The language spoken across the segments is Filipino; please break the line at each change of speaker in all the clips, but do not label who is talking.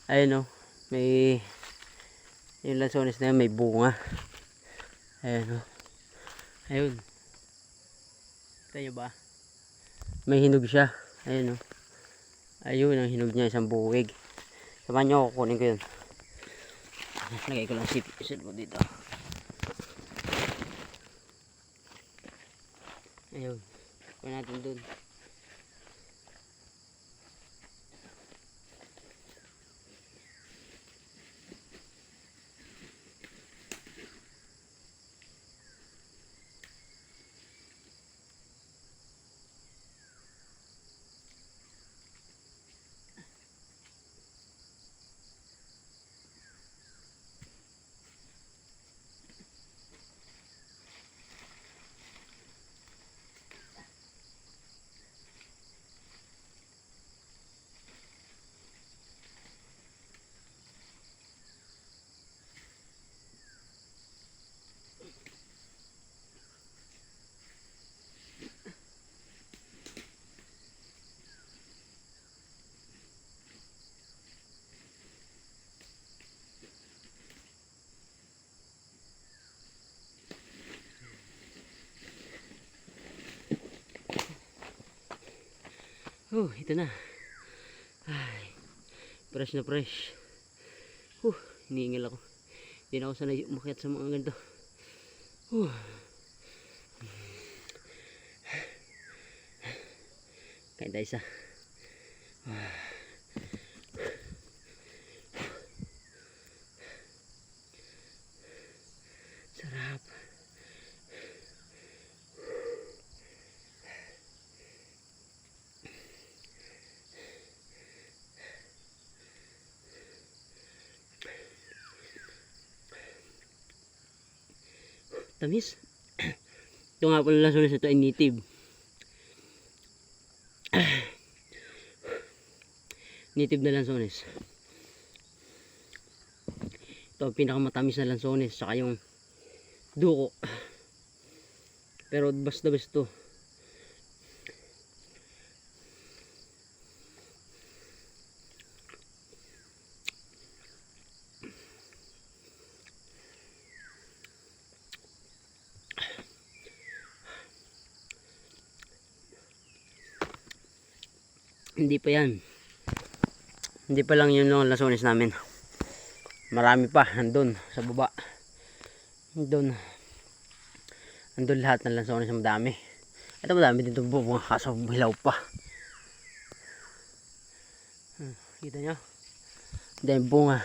Ayun o, may yung lansones na yun, may bunga. Ayun o. Ayun. Kita nyo ba? May hinog siya. Ayun o. Ayun ang hinog niya, isang buwig. Samahan nyo ako, kunin ko yun. Lagay ko lang cellphone dito. Ayun. Kunin natin dun. Ito na. Ay, fresh na fresh. Hinihingal ako. Hindi na ako sanay umakyat sa mga ganito. Kain tayo isa. Sarap. Tamis. Ito nga pala lansones, ito ay native. Native na lansones. Ito ang pinakamatamis na lansones, saka yung duko. Pero basta to. Hindi pa yan. Hindi pa lang yun ang lansones namin. Marami pa, nandun sa baba. Nandun lahat ng lansones, madami. Ito madami dito bunga, kaso hilaw pa. Kita nyo? Dahil bunga.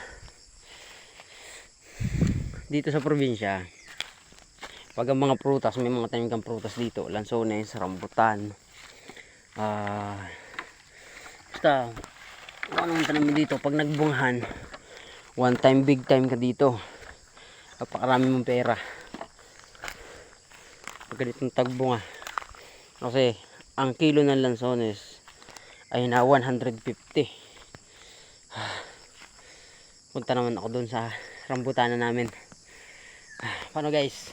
Dito sa probinsya, pag ang mga prutas, may mga tanim kang prutas dito, lansones, rambutan, basta kung anong tanim mo dito, pag nagbungahan, one time big time ka dito. Napakarami mong pera pag ganitong tagbunga, kasi ang kilo ng lansones ay na 150. Punta naman ako dun sa rambutanan namin. Paano guys?